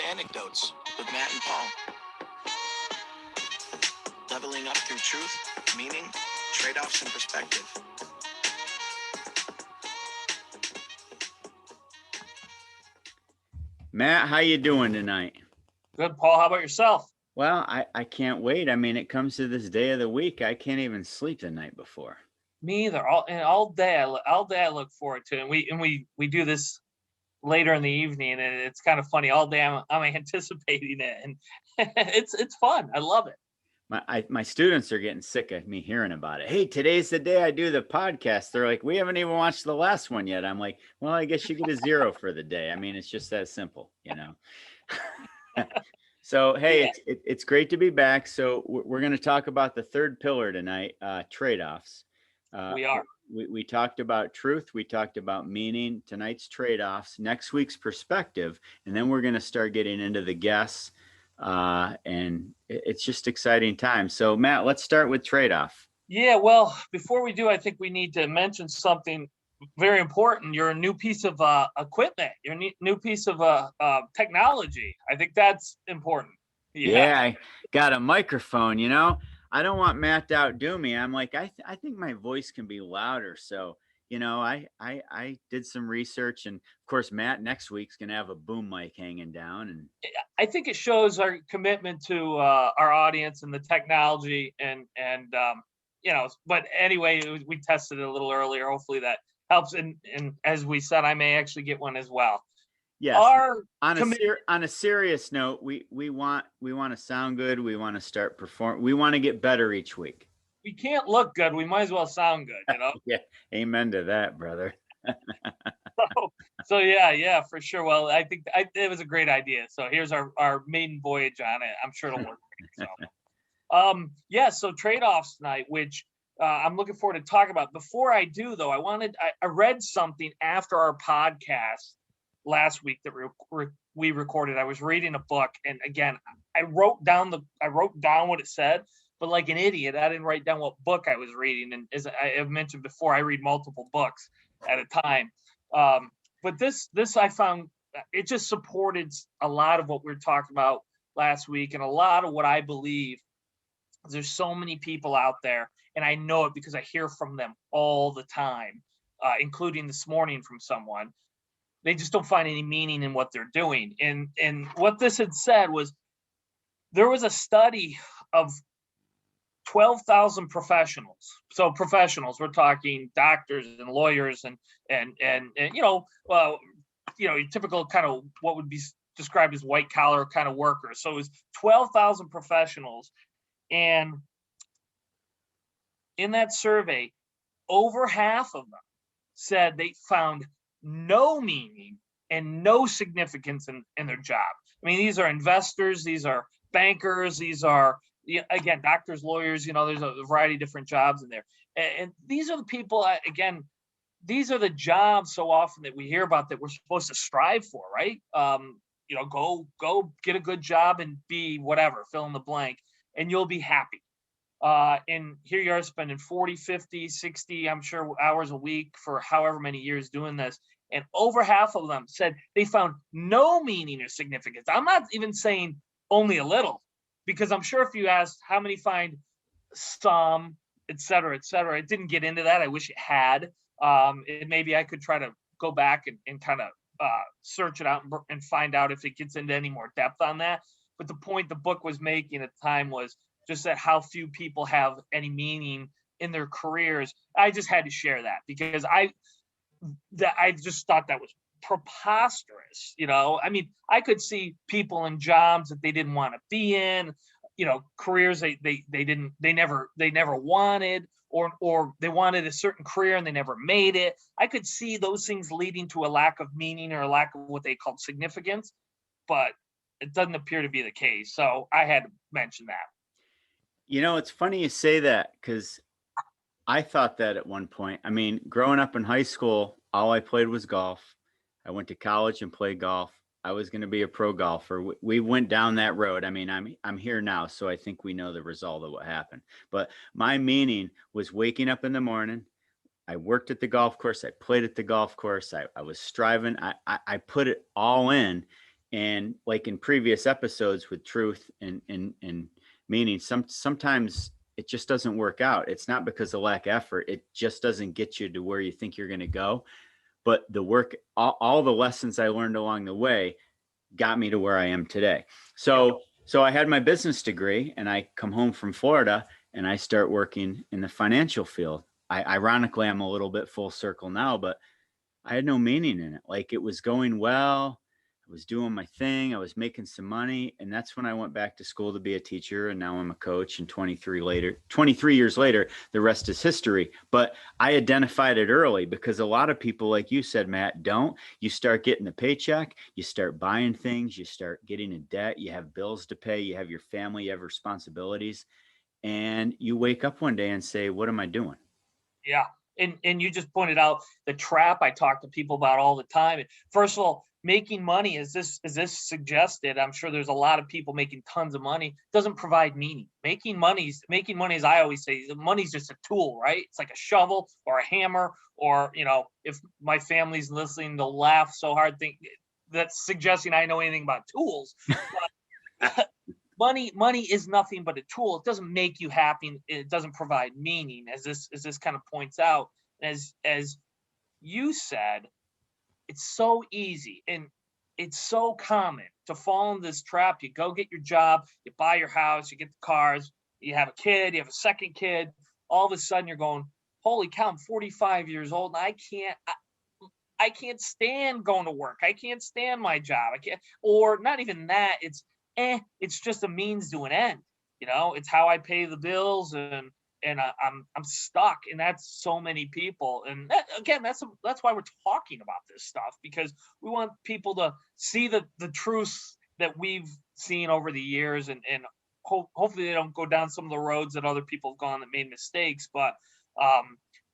Anecdotes with Matt and Paul. Leveling up through truth, meaning, trade-offs, and perspective. Matt, how you doing tonight? Good, Paul. How about yourself? Well, I can't wait. I mean, it comes to this day of the week. I can't even sleep the night before. Me either. All day I look forward to it. And we do this later in the evening, and it's kind of funny. All day I'm anticipating it, and it's fun. I love it. My students are getting sick of me hearing about it. Hey, today's the day I do the podcast. They're like, we haven't even watched the last one yet. I'm like, well, I guess you get a 0 for the day. I mean, it's just that simple, you know. So, hey, yeah. It's great to be back. So we're going to talk about the third pillar tonight, trade-offs. We are. We talked about truth. We talked about meaning. Tonight's trade-offs. Next week's perspective. And then we're going to start getting into the guests. And it's just exciting time. So, Matt, let's start with trade-off. Yeah, well, before we do, I think we need to mention something very important. You're a new piece of equipment. You're a new piece of technology. I think that's important. Yeah, I got a microphone, you know. I don't want Matt to outdo me. I'm like, I think my voice can be louder. So, you know, I did some research, and of course, Matt next week's gonna have a boom mic hanging down. And I think it shows our commitment to our audience and the technology, and you know. But anyway, we tested it a little earlier. Hopefully that helps. And as we said, I may actually get one as well. Yes. On a serious note, we want to sound good. We want to start perform. We want to get better each week. We can't look good. We might as well sound good, you know? Yeah. Amen to that, brother. so yeah, for sure. Well, I think it was a great idea. So here's our maiden voyage on it. I'm sure it'll work great. So, so trade-offs tonight, which I'm looking forward to talk about. Before I do, though, I read something after our podcast last week that we recorded. I was reading a book, and again, I wrote down what it said, but like an idiot, I didn't write down what book I was reading. And as I have mentioned before, I read multiple books at a time. But this I found it just supported a lot of what we were talking about last week, and a lot of what I believe. There's so many people out there, and I know it because I hear from them all the time, including this morning from someone. They just don't find any meaning in what they're doing. And what this had said was there was a study of 12,000 professionals. So professionals, we're talking doctors and lawyers and your typical kind of what would be described as white collar kind of workers. So it was 12,000 professionals. And in that survey, over half of them said they found no meaning and no significance in their job. I mean, these are investors, these are bankers, these are, again, doctors, lawyers, there's a variety of different jobs in there. And these are the people, again, these are the jobs so often that we hear about that we're supposed to strive for, right? Go get a good job and be whatever, fill in the blank, and you'll be happy. And here you are spending 40, 50, 60, I'm sure, hours a week for however many years doing this. And over half of them said they found no meaning or significance. I'm not even saying only a little, because I'm sure if you asked how many find some, et cetera, it didn't get into that. I wish it had. Maybe I could try to go back and kind of search it out and find out if it gets into any more depth on that. But the point the book was making at the time was just that how few people have any meaning in their careers. I just had to share that because I just thought that was preposterous. I mean, I could see people in jobs that they didn't want to be in, careers they never wanted, or they wanted a certain career and they never made it. I could see those things leading to a lack of meaning or a lack of what they called significance, but it doesn't appear to be the case. So I had to mention that. It's funny you say that, because I thought that at one point. I mean, growing up in high school, all I played was golf. I went to college and played golf. I was going to be a pro golfer. We went down that road. I mean, I'm here now, so I think we know the result of what happened. But my meaning was waking up in the morning. I worked at the golf course. I played at the golf course. I was striving. I put it all in. And like in previous episodes with truth and meaning, sometimes it just doesn't work out. It's not because of lack of effort. It just doesn't get you to where you think you're going to go. But the work, all the lessons I learned along the way got me to where I am today. So I had my business degree, and I come home from Florida and I start working in the financial field. Ironically, I'm a little bit full circle now, but I had no meaning in it. Like, it was going well. I was doing my thing. I was making some money. And that's when I went back to school to be a teacher. And now I'm a coach. And 23 years later, the rest is history. But I identified it early, because a lot of people, like you said, Matt, don't. You start getting a paycheck, you start buying things, you start getting in debt, you have bills to pay, you have your family, you have responsibilities. And you wake up one day and say, what am I doing? Yeah. And you just pointed out the trap I talk to people about all the time. First of all, making money, is this suggested? I'm sure there's a lot of people making tons of money. Doesn't provide meaning. Making money, as I always say, money's just a tool, right? It's like a shovel or a hammer, or, if my family's listening, they'll laugh so hard, think that's suggesting I know anything about tools. But money is nothing but a tool. It doesn't make you happy. It doesn't provide meaning, as this kind of points out. As you said, it's so easy and it's so common to fall in this trap. You go get your job, you buy your house, you get the cars, you have a kid, you have a second kid. All of a sudden you're going, holy cow, I'm 45 years old and I can't stand going to work. I can't stand my job. I can't, or not even that. It's just a means to an end. It's how I pay the bills, and I'm stuck. And that's so many people. And that's why we're talking about this stuff, because we want people to see the truths that we've seen over the years, and hopefully they don't go down some of the roads that other people have gone that made mistakes. But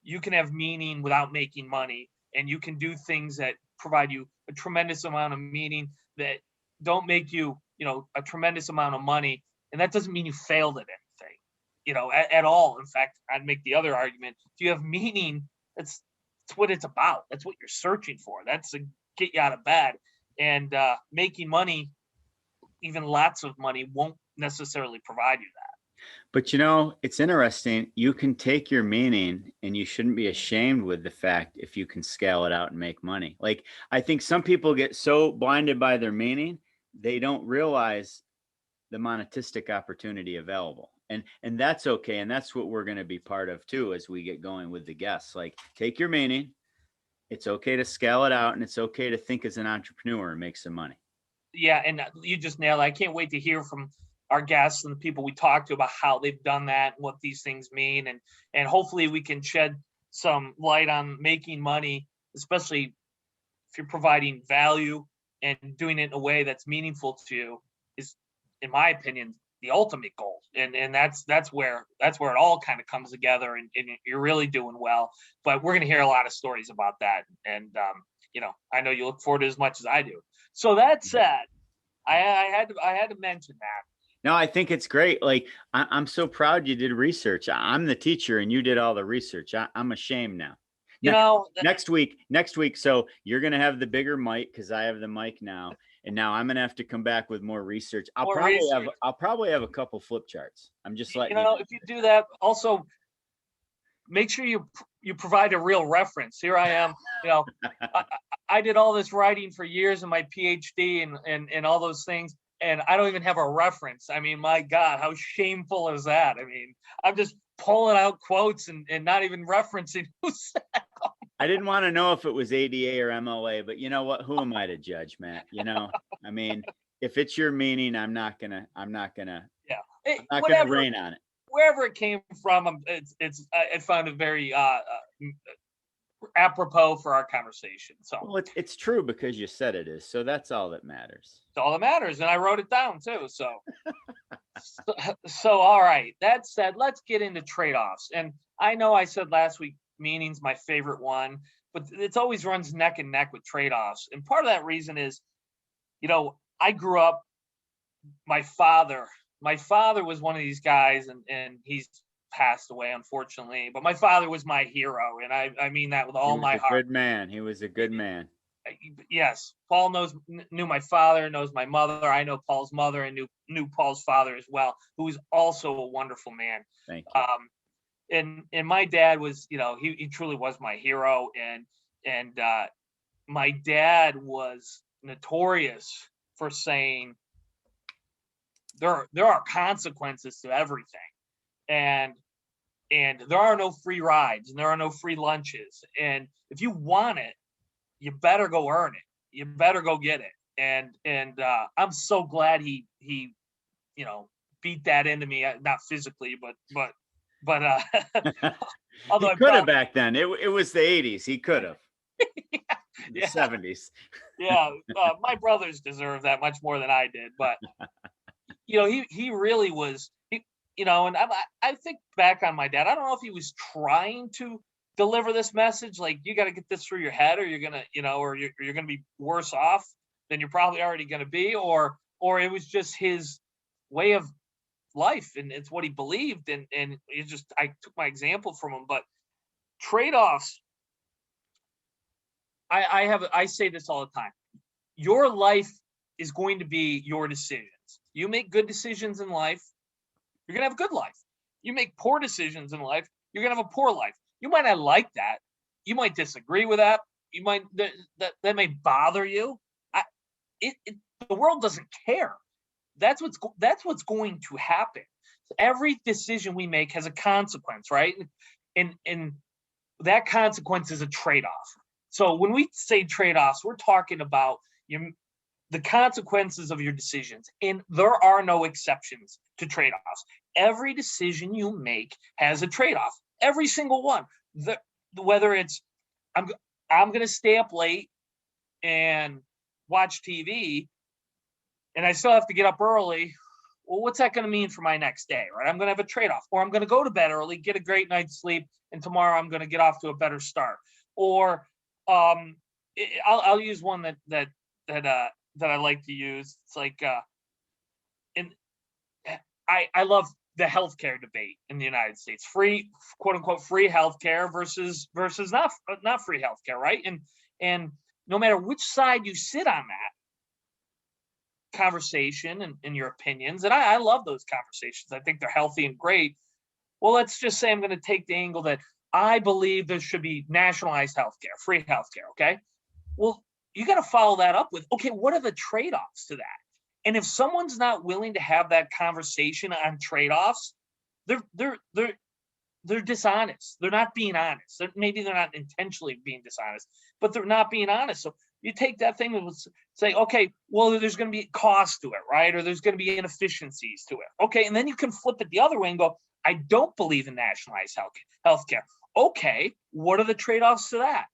you can have meaning without making money, and you can do things that provide you a tremendous amount of meaning that don't make you a tremendous amount of money. And that doesn't mean you failed at anything, at all. In fact, I'd make the other argument. If you have meaning, that's what it's about. That's what you're searching for. That's to get you out of bed. And making money, even lots of money, won't necessarily provide you that. But it's interesting. You can take your meaning, and you shouldn't be ashamed with the fact if you can scale it out and make money. Like, I think some people get so blinded by their meaning, they don't realize the monetistic opportunity available. And that's okay. And that's what we're going to be part of too, as we get going with the guests. Like, take your meaning. It's okay to scale it out, and it's okay to think as an entrepreneur and make some money. Yeah. And you just nailed it. I can't wait to hear from our guests and the people we talk to about how they've done that and what these things mean. And hopefully we can shed some light on making money, especially if you're providing value and doing it in a way that's meaningful to you, is, in my opinion, the ultimate goal. And that's where it all kind of comes together, and you're really doing well. But we're going to hear a lot of stories about that. And, I know you look forward to it as much as I do. So that said, I had to mention that. No, I think it's great. Like, I'm so proud you did research. I'm the teacher and you did all the research. I'm ashamed now. Next week. So you're going to have the bigger mic, because I have the mic now. And now I'm going to have to come back with more research. I'll probably have a couple flip charts. I'm just letting if you do that, also make sure you provide a real reference. Here I am, I did all this writing for years in my PhD and all those things, and I don't even have a reference. I mean, my God, how shameful is that? I mean, I'm just pulling out quotes and not even referencing who said them. I didn't want to know if it was ADA or MLA, but you know what? Who am I to judge, Matt? I mean, if it's your meaning, I'm not gonna rain on it. Wherever it came from, I found it very apropos for our conversation. So, well, it's true because you said it is. So that's all that matters. It's all that matters, and I wrote it down too. So, so all right. That said, let's get into trade-offs. And I know I said last week, meaning's my favorite one, but it always runs neck and neck with trade-offs. And part of that reason is, I grew up, my father was one of these guys, and he's passed away, unfortunately, but my father was my hero. And I mean that with all my heart. Good man. He was a good man. yes, Paul knew my father, knows my mother. I know Paul's mother and knew Paul's father as well, who is also a wonderful man. Thank you. And my dad was, he truly was my hero. And my dad was notorious for saying there are consequences to everything. And there are no free rides and there are no free lunches. And if you want it, you better go earn it. You better go get it. And I'm so glad he beat that into me, not physically, but although He could have back then. It was the 80s. He could have. The 70s. Yeah, my brothers deserve that much more than I did, but he really was. And I think back on my dad. I don't know if he was trying to deliver this message, like you got to get this through your head, or you're gonna, or you're gonna be worse off than you're probably already gonna be, or it was just his way of life, and it's what he believed, and it just, I took my example from him. But trade-offs, I say this all the time. Your life is going to be your decisions. You make good decisions in life, you're gonna have a good life. You make poor decisions in life, you're gonna have a poor life. You might not like that. You might disagree with that. You might that may bother you. The world doesn't care. That's what's going to happen. Every decision we make has a consequence, right? And that consequence is a trade-off. So when we say trade-offs, we're talking about the consequences of your decisions, and there are no exceptions to trade-offs. Every decision you make has a trade-off. Every single one. Whether it's I'm going to stay up late and watch TV, and I still have to get up early. Well, what's that going to mean for my next day, right? I'm going to have a trade-off. Or I'm going to go to bed early, get a great night's sleep, and tomorrow I'm going to get off to a better start. Or I'll use one that I like to use. It's like, I love the healthcare debate in the United States. Free, quote unquote, free healthcare versus not free healthcare, right? And no matter which side you sit on that conversation and your opinions, and I love those conversations. I think they're healthy and great. Well, let's just say I'm going to take the angle that I believe there should be nationalized healthcare, free healthcare. Okay. Well, you got to follow that up with, okay, what are the trade-offs to that? And if someone's not willing to have that conversation on trade-offs, they're dishonest. They're not being honest. Maybe they're not intentionally being dishonest, but they're not being honest. So you take that thing and say, okay, well, there's going to be cost to it, right? Or there's going to be inefficiencies to it. Okay, and then you can flip it the other way and go, I don't believe in nationalized healthcare. Okay, what are the trade-offs to that?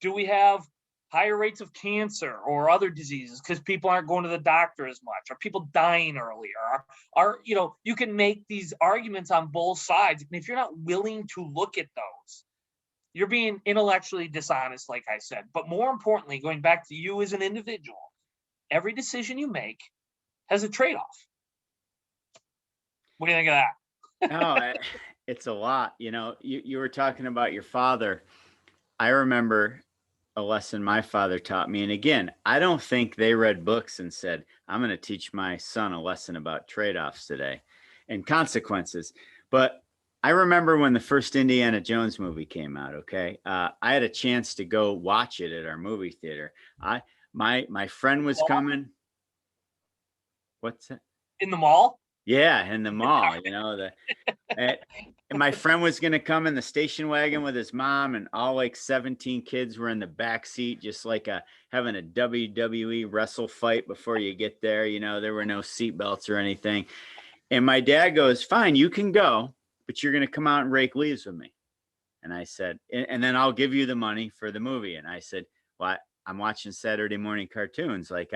Do we have higher rates of cancer or other diseases because people aren't going to the doctor as much? Are people dying earlier? You can make these arguments on both sides. And if you're not willing to look at those, you're being intellectually dishonest, like I said. But more importantly, going back to you as an individual, every decision you make has a trade-off. What do you think of that? No, it's a lot. You were talking about your father. I remember a lesson my father taught me. And again, I don't think they read books and said, I'm going to teach my son a lesson about trade-offs today and consequences. But I remember when the first Indiana Jones movie came out. Okay. I had a chance to go watch it at our movie theater. My friend was coming. What's that? In the mall? Yeah, in the mall, and my friend was going to come in the station wagon with his mom, and all like 17 kids were in the back seat, just like having a WWE wrestle fight before you get there. There were no seat belts or anything. And my dad goes, fine, you can go, but you're going to come out and rake leaves with me. And I said, and then I'll give you the money for the movie. And I said, well, I'm watching Saturday morning cartoons. Like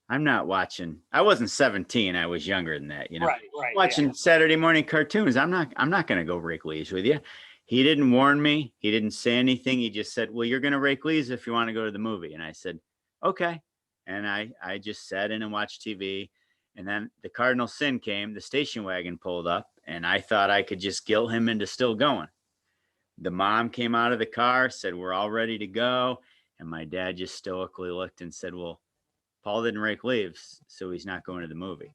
I'm not watching. I wasn't 17. I was younger than that, Right. Watching Saturday morning cartoons. I'm not going to go rake leaves with you. He didn't warn me. He didn't say anything. He just said, well, you're going to rake leaves if you want to go to the movie. And I said, okay. And I just sat in and watched TV. And then the cardinal sin came. The station wagon pulled up, and I thought I could just guilt him into still going. The mom came out of the car, said, we're all ready to go. And my dad just stoically looked and said, well, Paul didn't rake leaves, so he's not going to the movie.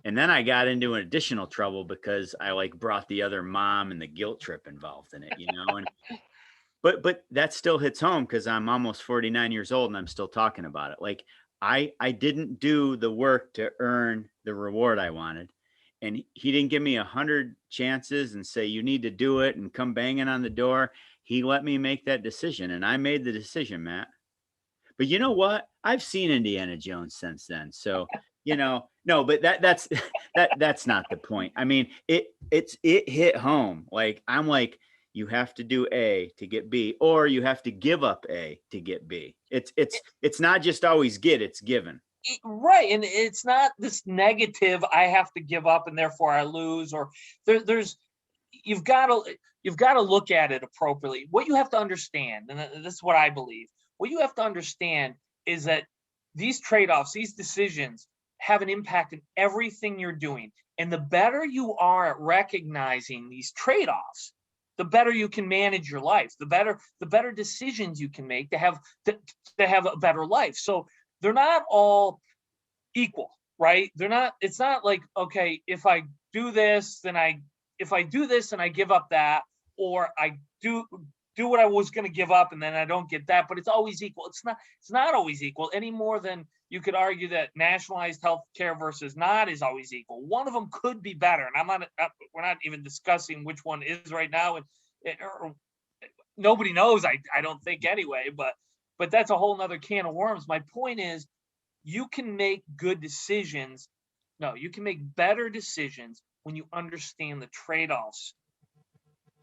And then I got into an additional trouble because I like brought the other mom and the guilt trip involved in it, you know. And but that still hits home because I'm almost 49 years old and I'm still talking about it. Like I didn't do the work to earn the reward I wanted. And he didn't give me 100 chances and say, you need to do it and come banging on the door. He let me make that decision, and I made the decision, Matt. But you know what? I've seen Indiana Jones since then. So, no, but that's that's not the point. I mean, it hit home. Like I'm like, you have to do A to get B, or you have to give up A to get B. It's not just always get, it's given. Right, and it's not this negative, I have to give up and therefore I lose, or there's you've got to look at it appropriately. What you have to understand, and this is what I believe, what you have to understand is that these trade-offs, these decisions have an impact in everything you're doing. And the better you are at recognizing these trade-offs, the better you can manage your life, the better decisions you can make to have a better life. So they're not all equal, right? It's not like, okay, if I do this, then if I do this and I give up that, or I do what I was going to give up and then I don't get that, but it's always equal. It's not always equal any more than you could argue that nationalized health care versus not is always equal. One of them could be better. And we're not even discussing which one is right now. And nobody knows, I don't think anyway, but that's a whole nother can of worms. My point is, you can make good decisions. No, you can make better decisions when you understand the trade-offs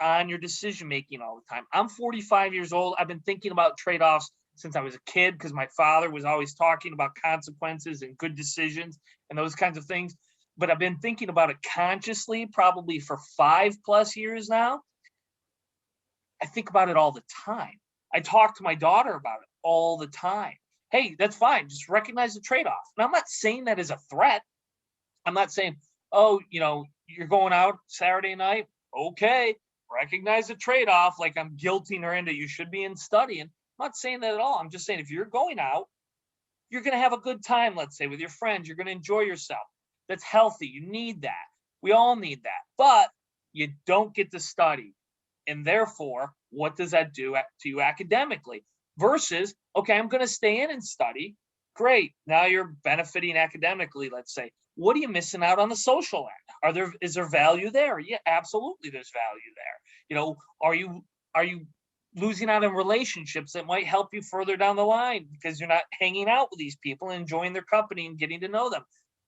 on your decision-making all the time. I'm 45 years old. I've been thinking about trade-offs since I was a kid because my father was always talking about consequences and good decisions and those kinds of things. But I've been thinking about it consciously probably for 5+ years now. I think about it all the time. I talk to my daughter about it all the time. Hey, that's fine. Just recognize the trade-off. And I'm not saying that as a threat. I'm not saying, oh, you're going out Saturday night. Okay, recognize the trade-off. Like I'm guilting her into, you should be in studying. I'm not saying that at all. I'm just saying if you're going out, you're going to have a good time, let's say, with your friends. You're going to enjoy yourself. That's healthy. You need that. We all need that. But you don't get to study. And therefore, what does that do to you academically? Versus, okay, I'm going to stay in and study. Great. Now you're benefiting academically, let's say. What are you missing out on the social end? Is there value there? Yeah, absolutely there's value there. Are you losing out on relationships that might help you further down the line because you're not hanging out with these people and enjoying their company and getting to know them?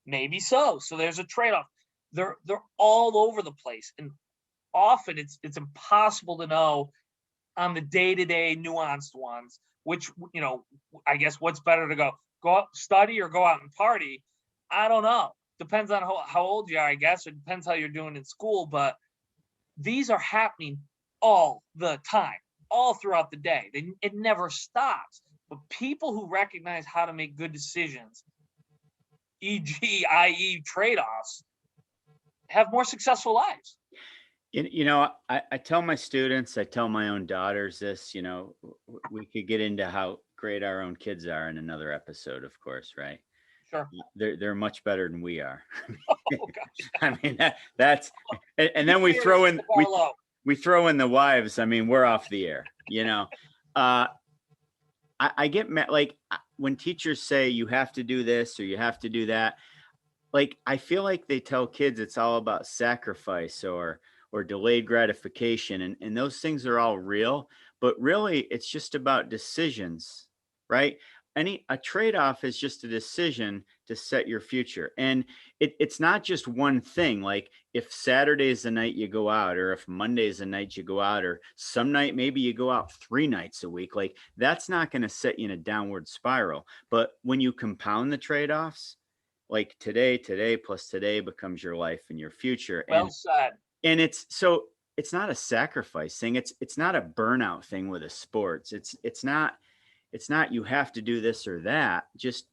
Maybe so. So there's a trade-off. They're all over the place. And often it's impossible to know on the day-to-day nuanced ones, which, I guess what's better to go out, study or go out and party. I don't know. Depends on how old you are, I guess. It depends how you're doing in school, but these are happening all the time, all throughout the day. It never stops. But people who recognize how to make good decisions, i.e. trade-offs, have more successful lives. I tell my students, I tell my own daughters this, we could get into how great our own kids are in another episode, of course, right? Sure. They're much better than we are. Oh, gosh. I mean, that's, and then we throw in the wives. I mean, we're off the air, I get mad, like when teachers say you have to do this or you have to do that. Like, I feel like they tell kids it's all about sacrifice or delayed gratification. And those things are all real, but really it's just about decisions, right? A trade-off is just a decision to set your future. And it's not just one thing. Like if Saturday is the night you go out, or if Monday is the night you go out, or some night, maybe you go out 3 nights a week, like that's not going to set you in a downward spiral. But when you compound the trade-offs, like today plus today becomes your life and your future. Well said. And it's not a sacrifice thing. It's not a burnout thing with a sports. It's not you have to do this or that. Just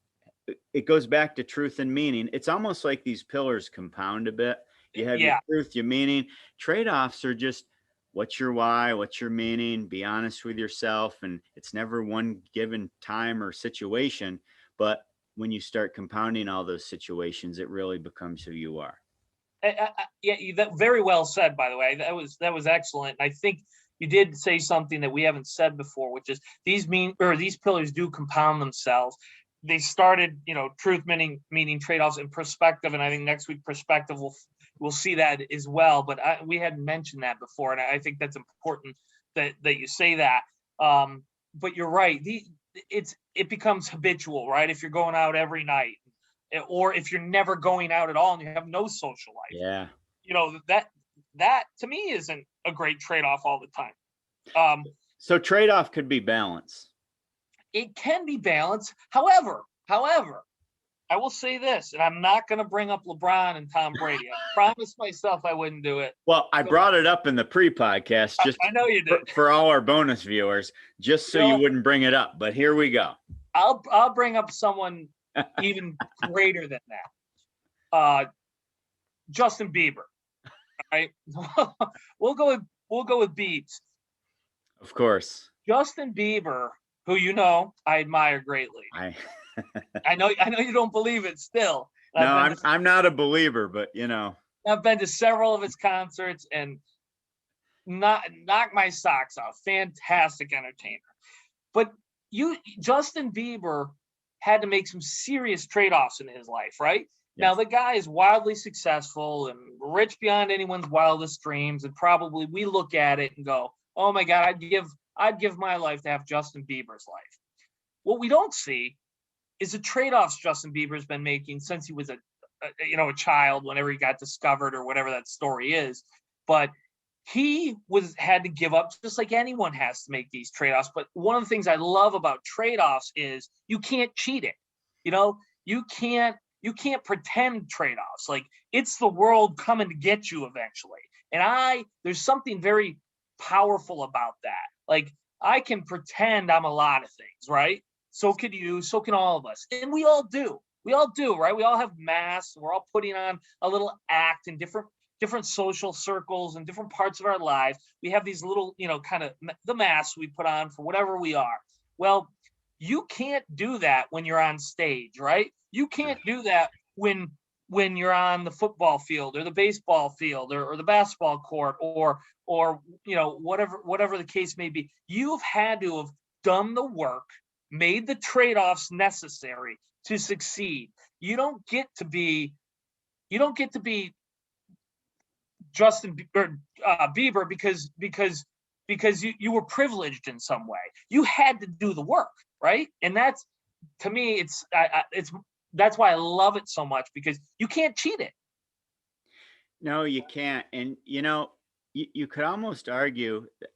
it goes back to truth and meaning. It's almost like these pillars compound a bit. You have your truth, your meaning. Trade-offs are just what's your why, what's your meaning, be honest with yourself. And it's never one given time or situation, but when you start compounding all those situations, it really becomes who you are. Yeah, that very well said, by the way. That was excellent. And I think you did say something that we haven't said before, which is these pillars do compound themselves. They started, truth, meaning trade-offs, and perspective. And I think next week perspective we'll see that as well. But we hadn't mentioned that before, and I think that's important that you say that. But you're right. It becomes habitual, right? If you're going out every night, or if you're never going out at all and you have no social life. Yeah. That to me isn't a great trade-off all the time. So trade-off could be balance. It can be balanced. However, I will say this, and I'm not going to bring up LeBron and Tom Brady. I promised myself I wouldn't do it. Well, I brought it up in the pre-podcast just I know you did. For all our bonus viewers, just so you wouldn't bring it up. But here we go. I'll bring up someone even greater than that. Justin Bieber. All right. we'll go with Biebs. Of course. Justin Bieber, who I admire greatly. I know you don't believe it still. No, I'm not a believer, but I've been to several of his concerts and knock my socks off. Fantastic entertainer. But Justin Bieber had to make some serious trade-offs in his life, right? Yes. Now the guy is wildly successful and rich beyond anyone's wildest dreams, and probably we look at it and go, "Oh my God, I'd give my life to have Justin Bieber's life." What we don't see is the trade-offs Justin Bieber's been making since he was a child, whenever he got discovered or whatever that story is. But he had to give up, just like anyone has to make these trade-offs. But one of the things I love about trade-offs is you can't cheat it. You can't pretend trade-offs. Like, it's the world coming to get you eventually. And there's something very powerful about that. Like, I can pretend I'm a lot of things, right? So can you, so can all of us. And we all do, right? We all have masks. We're all putting on a little act in different social circles and different parts of our lives. We have these little, kind of the masks we put on for whatever we are. Well, you can't do that when you're on stage, right? You can't do that when you're on the football field or the baseball field or the basketball court or whatever the case may be. You've had to have done the work, made the trade-offs necessary to succeed. You don't get to be Justin Bieber because you were privileged in some way. You had to do the work, right? And that's, to me, that's why I love it so much, because you can't cheat it. No, you can't. And you could almost argue that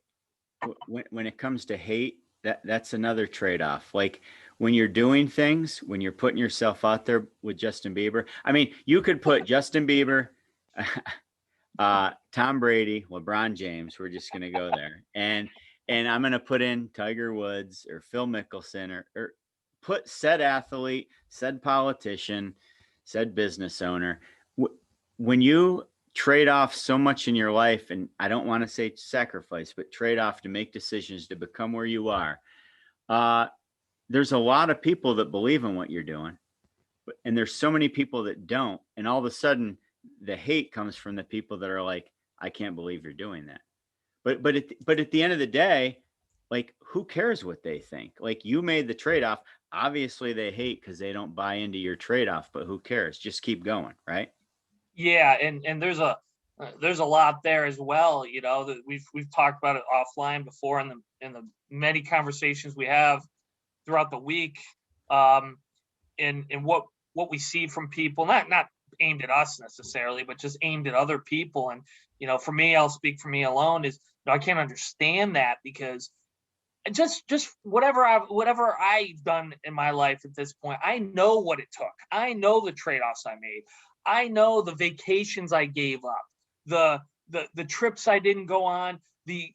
when it comes to hate, that's another trade-off. Like, when you're doing things, when you're putting yourself out there with Justin Bieber, I mean, you could put Justin Bieber, Tom Brady, LeBron James, we're just going to go there. And I'm going to put in Tiger Woods or Phil Mickelson or put said athlete, said politician, said business owner. When you trade off so much in your life, and I don't want to say sacrifice, but trade off to make decisions to become where you are, there's a lot of people that believe in what you're doing, and there's so many people that don't. And all of a sudden, the hate comes from the people that are like, I can't believe you're doing that. But at the end of the day, like, who cares what they think? Like, you made the trade-off. Obviously they hate because they don't buy into your trade-off, but who cares? Just keep going, right? Yeah. And there's a lot there as well, that we've talked about it offline before in the many conversations we have throughout the week. And what we see from people, not aimed at us necessarily, but just aimed at other people. And, for me, I'll speak for me alone, is I can't understand that, because just whatever I've done in my life at this point, I know what it took. I know the trade-offs I made. I know the vacations I gave up, the trips I didn't go on, the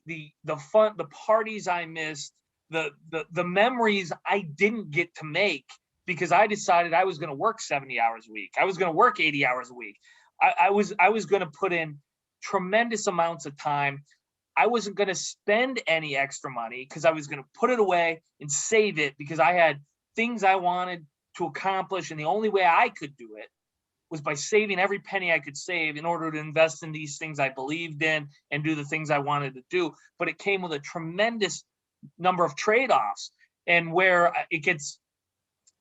fun, the parties I missed, the memories I didn't get to make because I decided I was going to work 70 hours a week. I was going to work 80 hours a week. I was going to put in tremendous amounts of time. I wasn't going to spend any extra money because I was going to put it away and save it because I had things I wanted to accomplish. And the only way I could do it was by saving every penny I could save in order to invest in these things I believed in and do the things I wanted to do. But it came with a tremendous number of trade-offs. And where it gets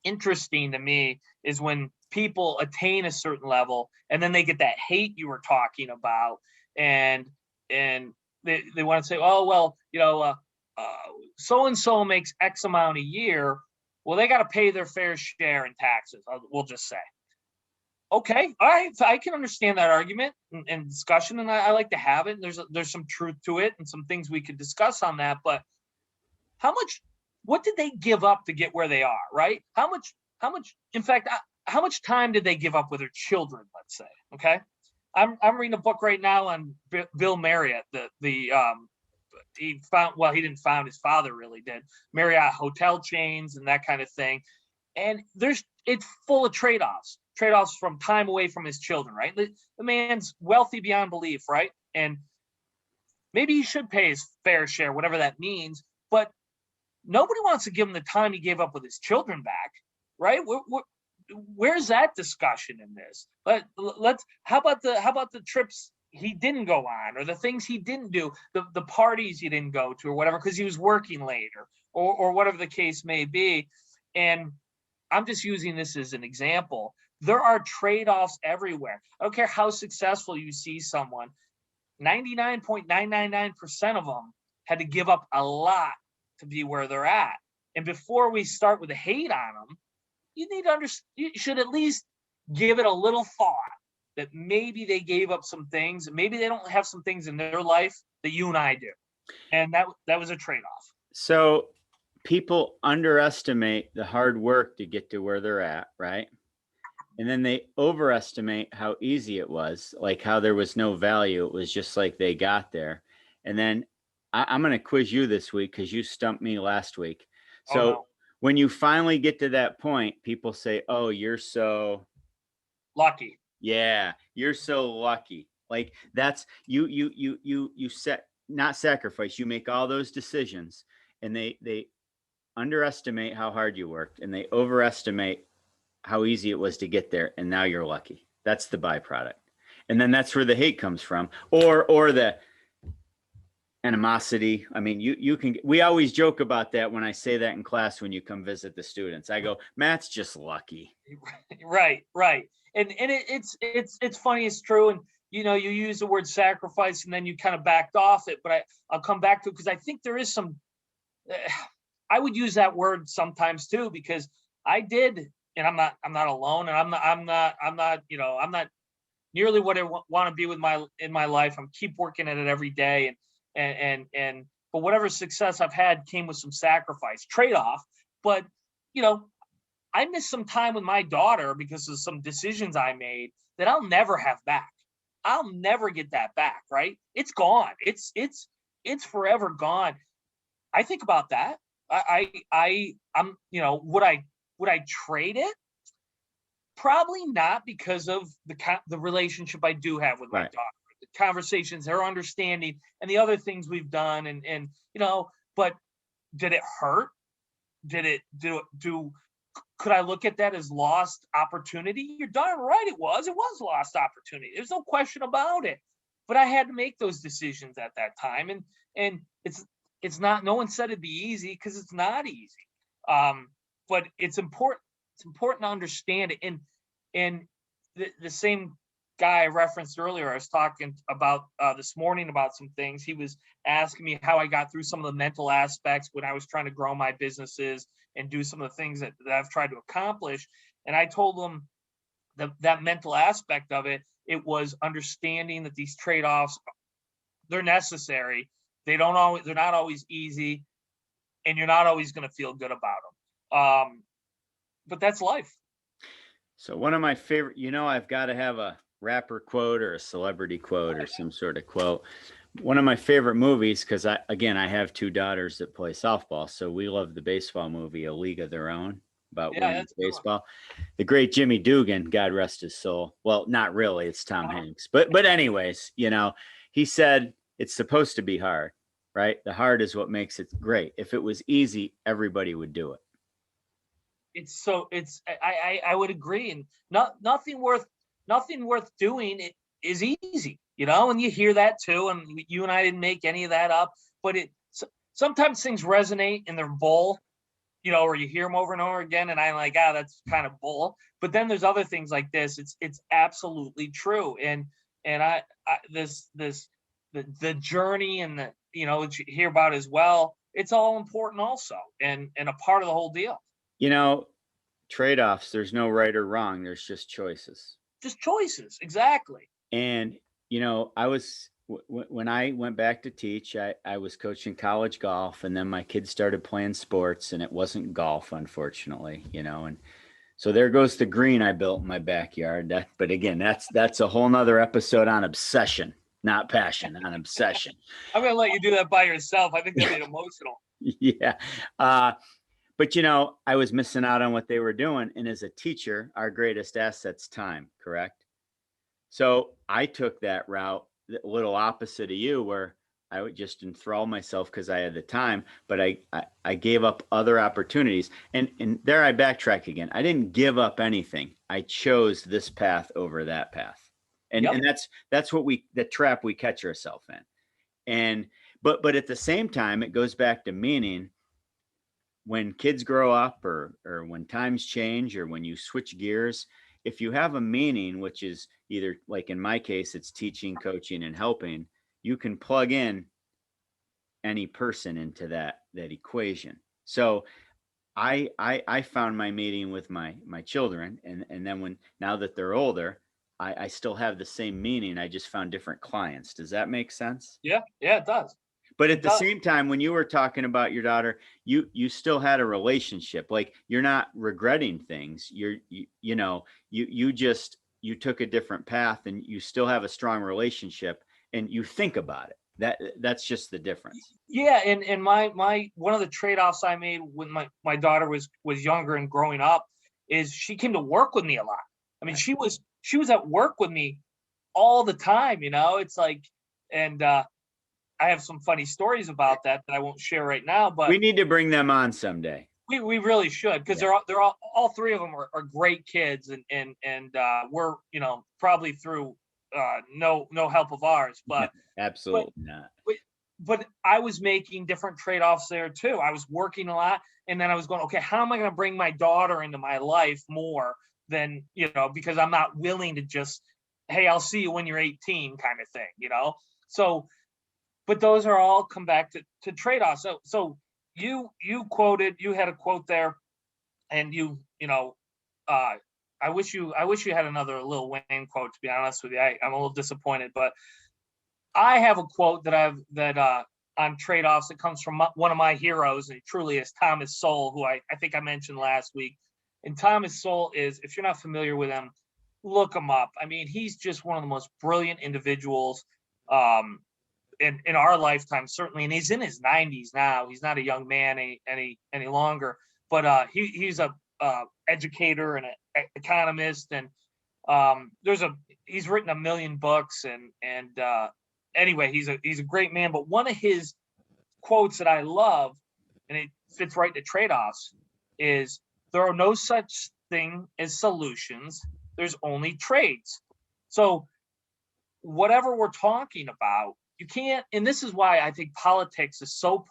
interesting to me is when people attain a certain level and then they get that hate you were talking about, and they want to say, oh, well, so-and-so makes X amount a year. Well, they got to pay their fair share in taxes, we'll just say. Okay, all right, so I can understand that argument and discussion, and I like to have it. And there's some truth to it and some things we could discuss on that. But what did they give up to get where they are, right? How much, in fact, how much time did they give up with their children, let's say, okay? I'm reading a book right now on Bill Marriott, he didn't found, his father really did, Marriott hotel chains and that kind of thing. And it's full of trade-offs from time away from his children, right? The man's wealthy beyond belief, right? And maybe he should pay his fair share, whatever that means, but nobody wants to give him the time he gave up with his children back, right? Where's that discussion in this? How about the trips he didn't go on, or the things he didn't do, the parties he didn't go to, or whatever, because he was working later, or whatever the case may be. And I'm just using this as an example. There are trade-offs everywhere. I don't care how successful you see someone, 99.999% of them had to give up a lot to be where they're at. And before we start with the hate on them, you should at least give it a little thought that maybe they gave up some things, maybe they don't have some things in their life that you and I do. And that was a trade-off. So people underestimate the hard work to get to where they're at, right? And then they overestimate how easy it was, like how there was no value. It was just like they got there. And then I'm going to quiz you this week because you stumped me last week. So Oh, no. When you finally get to that point, people say, oh, you're so Lucky. Yeah, you're so lucky. Like that's you set, not sacrifice. You make all those decisions, and they underestimate how hard you worked, and they overestimate how easy it was to get there, and now you're lucky. That's the byproduct. And then that's where the hate comes from, or the animosity. I mean, we always joke about that when I say that in class when you come visit the students. I go, Matt's just lucky. Right. And it's funny, it's true. And you use the word sacrifice and then you kind of backed off it, but I'll come back to it because I think there is some, I would use that word sometimes too, because I did, and I'm not alone, and I'm not nearly what I want to be in my life. I'm keep working at it every day, but whatever success I've had came with some sacrifice, trade-off. But I missed some time with my daughter because of some decisions I made that I'll never have back. I'll never get that back, right? It's gone. It's forever gone. I think about that. I'm would I trade it? Probably not, because of the relationship I do have with my Right. daughter, the conversations, her understanding, and the other things we've done, and but did it hurt? Did it do? Could I look at that as lost opportunity? You're darn right it was. It was lost opportunity. There's no question about it. But I had to make those decisions at that time, and it's not. No one said it'd be easy, because it's not easy. But it's important. It's important to understand it. And the same guy I referenced earlier, I was talking about this morning about some things. He was asking me how I got through some of the mental aspects when I was trying to grow my businesses and do some of the things that I've tried to accomplish. And I told him that mental aspect of it was understanding that these trade-offs, they're necessary. They're not always easy, and you're not always going to feel good about them. But that's life. So one of my favorite, I've got to have a rapper quote or a celebrity quote or some sort of quote. One of my favorite movies, because I have two daughters that play softball, so we love the baseball movie A League of Their Own, about women's baseball. The great Jimmy Dugan, God rest his soul. Well, not really, it's Tom Hanks. But anyways, he said, it's supposed to be hard, right? The hard is what makes it great. If it was easy, everybody would do it. I would agree, and nothing worth doing it is easy, and you hear that too. And you and I didn't make any of that up, but sometimes things resonate and they're bull, or you hear them over and over again, and I'm like, that's kind of bull. But then there's other things like this. It's absolutely true, and the journey and that you hear about as well. It's all important also, and a part of the whole deal. Trade-offs, there's no right or wrong. There's just choices. Just choices. Exactly. And, when I went back to teach, I was coaching college golf, and then my kids started playing sports, and it wasn't golf, unfortunately, and so there goes the green I built in my backyard. But again, that's a whole nother episode on obsession, not passion, on obsession. I'm going to let you do that by yourself. I think that'd be emotional. Yeah. But, I was missing out on what they were doing. And as a teacher, our greatest asset's time, correct? So I took that route, a little opposite of you, where I would just enthrall myself because I had the time, but I gave up other opportunities. And there I backtrack again. I didn't give up anything. I chose this path over that path. And, Yep. and that's the trap we catch ourselves in. But at the same time, it goes back to meaning. When kids grow up or when times change or when you switch gears, if you have a meaning, which is either, like in my case, it's teaching, coaching, and helping, you can plug in any person into that equation. So I found my meaning with my children. And then now that they're older, I still have the same meaning. I just found different clients. Does that make sense? Yeah, it does. But at the same time, when you were talking about your daughter, you still had a relationship. Like, you're not regretting things. You took a different path, and you still have a strong relationship, and you think about it. That's just the difference. Yeah, and my one of the trade-offs I made when my daughter was younger and growing up is she came to work with me a lot. I mean, she was at work with me all the time. It's like, and I have some funny stories about that I won't share right now, but we need to bring them on someday. We really should, because they're all three of them are great kids, and we're probably through no help of ours, but absolutely not. But I was making different trade-offs there too. I was working a lot, and then I was going, okay, how am I going to bring my daughter into my life more than because I'm not willing to just, hey, I'll see you when you're 18 kind of thing, So, but those are all come back to trade-offs. So you had a quote there, and I wish you had another Lil Wayne quote, to be honest with you. I'm a little disappointed, but I have a quote that on trade-offs that comes from one of my heroes, and he truly is Thomas Sowell, who I think I mentioned last week. And Thomas Sowell is, if you're not familiar with him, look him up. I mean, he's just one of the most brilliant individuals in our lifetime, certainly, and he's in his 90s now. He's not a young man any longer, but he's a educator and an economist, and he's written 1 million books, and anyway, he's a great man. But one of his quotes that I love, and it fits right to trade-offs, is, there are no such thing as solutions. There's only trades. So whatever we're talking about, you can't, and this is why I think politics is so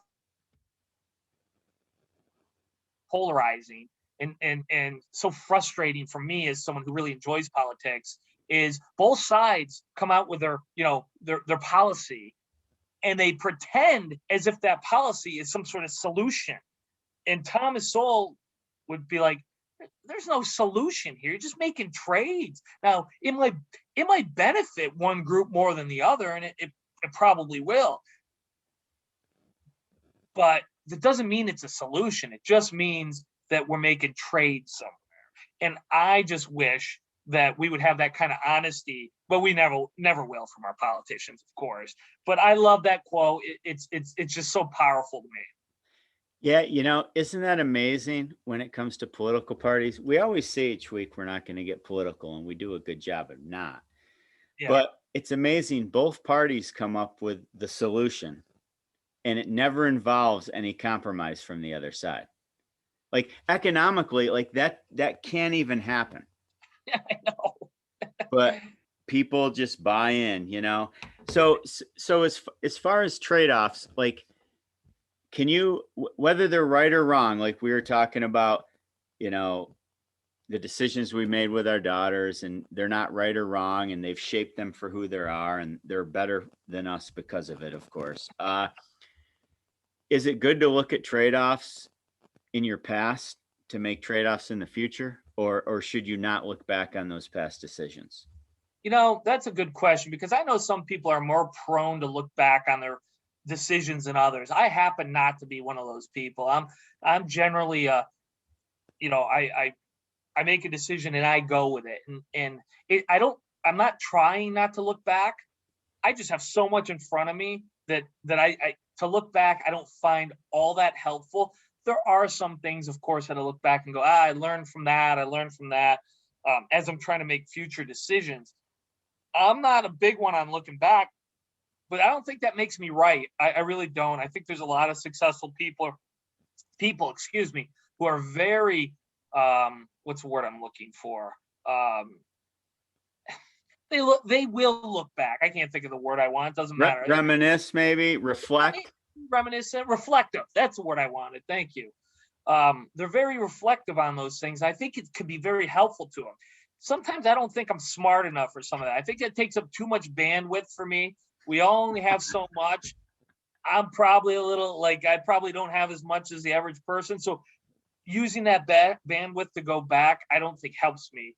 polarizing and so frustrating for me as someone who really enjoys politics, is both sides come out with their policy, and they pretend as if that policy is some sort of solution. And Thomas Sowell would be like, there's no solution here. You're just making trades. Now, it might benefit one group more than the other, and it probably will. But that doesn't mean it's a solution. It just means that we're making trades somewhere. And I just wish that we would have that kind of honesty, but we never will from our politicians, of course. But I love that quote. It's just so powerful to me. Yeah, isn't that amazing when it comes to political parties? We always say each week we're not going to get political, and we do a good job of not. Yeah. But it's amazing. Both parties come up with the solution, and it never involves any compromise from the other side. Like economically, like that can't even happen. Yeah, I know. But people just buy in, you know. So as far as trade-offs, like, can you, whether they're right or wrong, like we were talking about, you know, the decisions we made with our daughters, and they're not right or wrong, and they've shaped them for who they are, and they're better than us because of it, of course. Is it good to look at trade-offs in your past to make trade-offs in the future, or should you not look back on those past decisions? You know, that's a good question, because I know some people are more prone to look back on their decisions than others. I happen not to be one of those people. I'm generally you know, I make a decision and I go with it. And I'm not trying not to look back. I just have so much in front of me that I to look back, I don't find all that helpful. There are some things, of course, that I look back and go, I learned from that. I learned from that, as I'm trying to make future decisions. I'm not a big one on looking back, but I don't think that makes me right. I really don't. I think there's a lot of successful people, excuse me, who are very, what's the word I'm looking for? They will look back. I can't think of the word I want. It doesn't matter. Reminisce, maybe reflect. Reminiscent, reflective. That's the word I wanted. Thank you. They're very reflective on those things. I think it could be very helpful to them. Sometimes I don't think I'm smart enough for some of that. I think it takes up too much bandwidth for me. We only have so much. I'm probably a little, like, I probably don't have as much as the average person. So using that bandwidth to go back, I don't think helps me.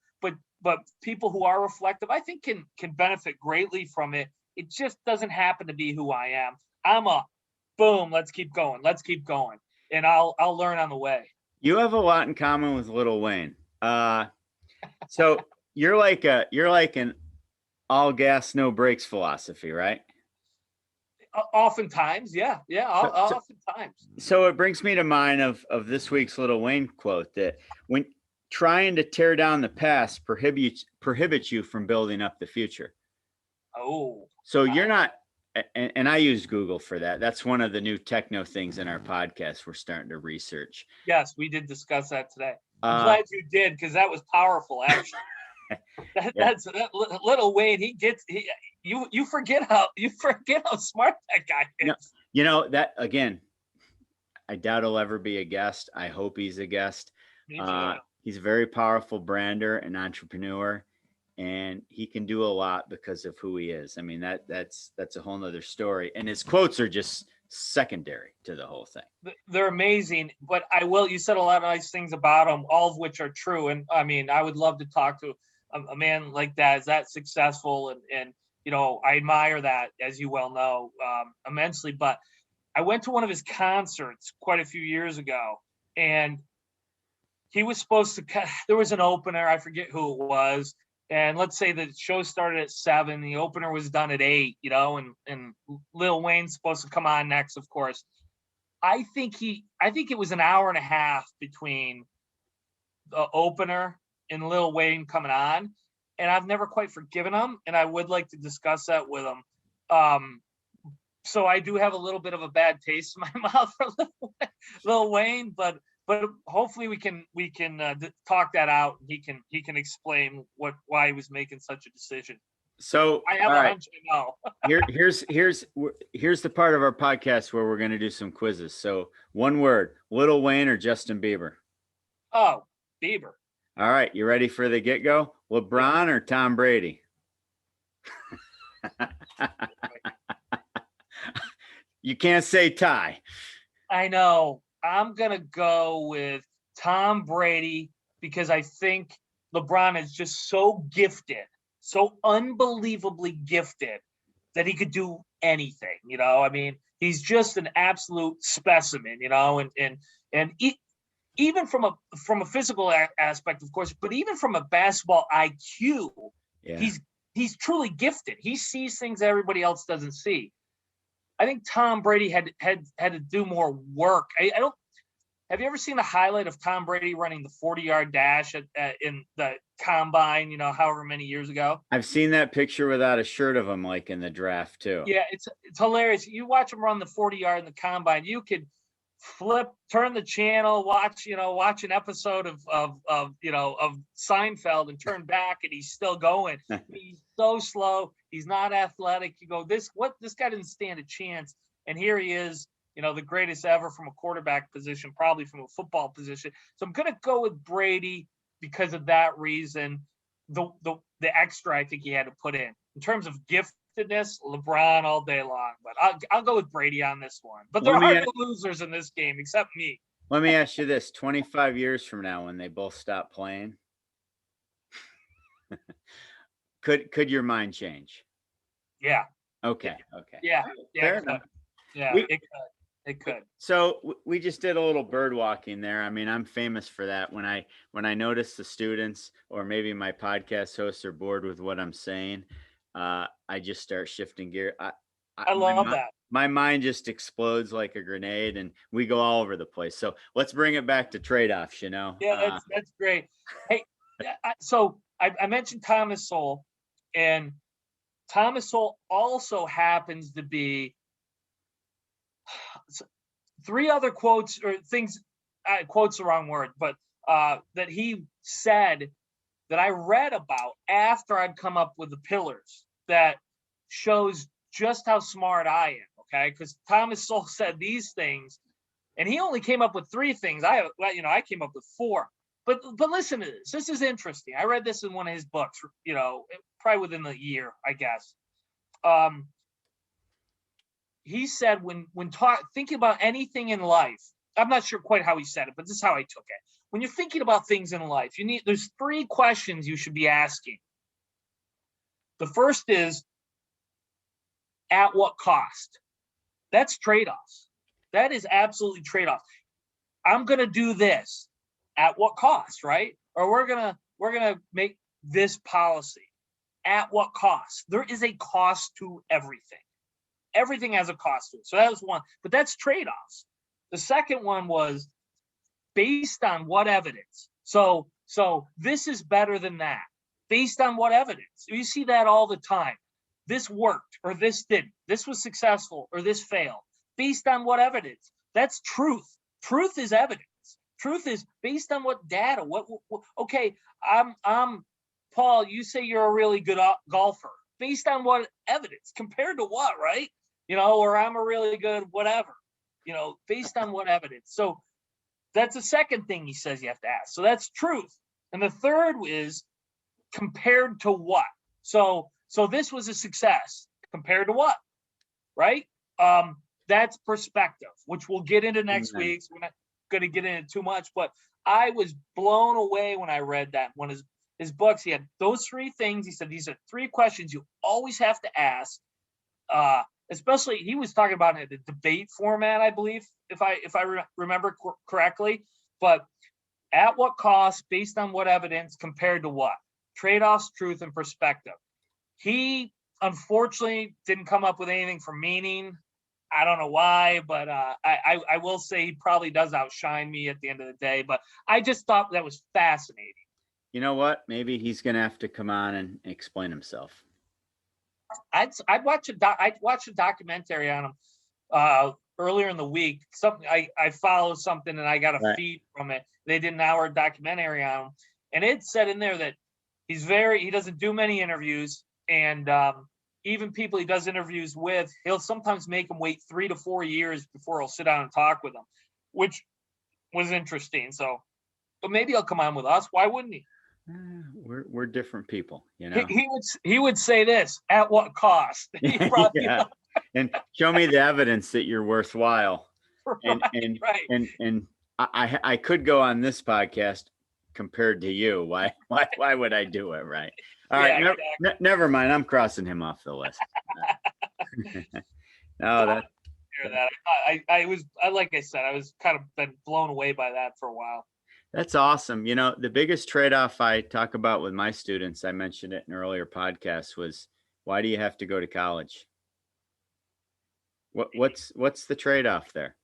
But people who are reflective, I think can benefit greatly from it. It just doesn't happen to be who I am. I'm a boom, let's keep going. Let's keep going. And I'll learn on the way. You have a lot in common with Lil Wayne. So you're like an all gas, no brakes philosophy, right? Oftentimes, yeah, oftentimes. So it brings me to mind of this week's Lil Wayne quote, that when trying to tear down the past prohibits you from building up the future. Oh, so you're not, and I use Google for that. That's one of the new techno things in our podcast we're starting to research. Yes, we did discuss that today. I'm glad you did, because that was powerful, actually. That's Lil Wayne. You forget how smart that guy is. You know that, again, I doubt he'll ever be a guest. I hope he's a guest. He's a very powerful brander and entrepreneur, and he can do a lot because of who he is. I mean, that's a whole nother story. And his quotes are just secondary to the whole thing. They're amazing. But you said a lot of nice things about him, all of which are true. And I mean, I would love to talk to a man like that, is that successful. And you know, I admire that, as you well know, immensely. But I went to one of his concerts quite a few years ago, and he was supposed to there was an opener, I forget who it was. And let's say the show started at 7, the opener was done at 8, you know, and Lil Wayne's supposed to come on next, of course. I think it was an hour and a half between the opener and Lil Wayne coming on. And I've never quite forgiven him, and I would like to discuss that with him. So I do have a little bit of a bad taste in my mouth for Lil Wayne, but hopefully we can talk that out. And he can explain why he was making such a decision. So I have a hunch I know. here's the part of our podcast where we're going to do some quizzes. So one word: Lil Wayne or Justin Bieber? Oh, Bieber. All right, you ready for the get-go? LeBron or Tom Brady? You can't say tie. I know. I'm going to go with Tom Brady, because I think LeBron is just so gifted, so unbelievably gifted, that he could do anything, you know? I mean, he's just an absolute specimen, you know, and even from a physical aspect, of course, but even from a basketball IQ, he's truly gifted. He sees things everybody else doesn't see. I think Tom Brady had to do more work. have you ever seen the highlight of Tom Brady running the 40-yard dash in the combine, however many years ago? I've seen that picture without a shirt of him, like in the draft too. Yeah, it's hilarious. You watch him run the 40-yard in the combine, you could turn the channel, watch an episode of Seinfeld and turn back and he's still going. He's so slow. He's not athletic. You go, this guy didn't stand a chance. And here he is, the greatest ever from a quarterback position, probably from a football position. So I'm going to go with Brady because of that reason. The extra I think he had to put in terms of giftedness, LeBron all day long, but I'll go with Brady on this one. But there are no losers in this game except me. Let me ask you this: 25 years from now, when they both stop playing, could your mind change? Yeah. Okay. Yeah. Fair enough. Yeah. It could. So we just did a little bird walking there. I mean, I'm famous for that. When I notice the students or maybe my podcast hosts are bored with what I'm saying, I just start shifting gear. I love that. My mind just explodes like a grenade and we go all over the place. So let's bring it back to trade-offs, Yeah, that's great. Hey, so I mentioned Thomas Sowell, and Thomas Sowell also happens to be three other quotes or things, quotes the wrong word, but that he said that I read about after I'd come up with the pillars that shows just how smart I am. Okay. Because Thomas Sowell said these things and he only came up with three things. I came up with four, but listen to this. This is interesting. I read this in one of his books, probably within the year, I guess. He said when thinking about anything in life, I'm not sure quite how he said it, but this is how I took it. When you're thinking about things in life, there's three questions you should be asking. The first is, at what cost? That's trade-offs. That is absolutely trade-offs. I'm going to do this. At what cost, right? Or we're going to make this policy. At what cost? There is a cost to everything. Everything has a cost to it. So that was one, but that's trade-offs. The second one was based on what evidence? So this is better than that. Based on what evidence? You see that all the time. This worked or this didn't. This was successful or this failed. Based on what evidence? That's truth. Truth is evidence. Truth is based on what data? Okay, I'm Paul, you say you're a really good golfer. Based on what evidence? Compared to what, right? Or I'm a really good whatever. Based on what evidence? So that's the second thing he says you have to ask. So that's truth. And the third is compared to what? So this was a success compared to what? Right? That's perspective, which we'll get into next week. So we're not going to get into too much, but I was blown away when I read that. One of his books, he had those three things. He said, these are three questions you always have to ask. Especially he was talking about it in a debate format, I believe, if I remember correctly. But at what cost, based on what evidence, compared to what? Trade-offs, truth, and perspective. He unfortunately didn't come up with anything for meaning. I don't know why, but I will say he probably does outshine me at the end of the day. But I just thought that was fascinating. You know what? Maybe he's going to have to come on and explain himself. I'd watch a documentary on him earlier in the week. Something I followed something and I got a feed from it. They did an hour documentary on him, and it said in there that he doesn't do many interviews, and even people he does interviews with, he'll sometimes make them wait 3 to 4 years before he'll sit down and talk with them, which was interesting. So, but maybe he'll come on with us. Why wouldn't he? We're different people, He would say this: at what cost? Yeah. And show me the evidence that you're worthwhile. Right. And I could go on this podcast compared to you. Why would I do it? Right. All right. Exactly. Never mind. I'm crossing him off the list. No, that. I was like I said, I was kind of been blown away by that for a while. That's awesome. The biggest trade-off I talk about with my students, I mentioned it in earlier podcasts, was why do you have to go to college? What's the trade-off there?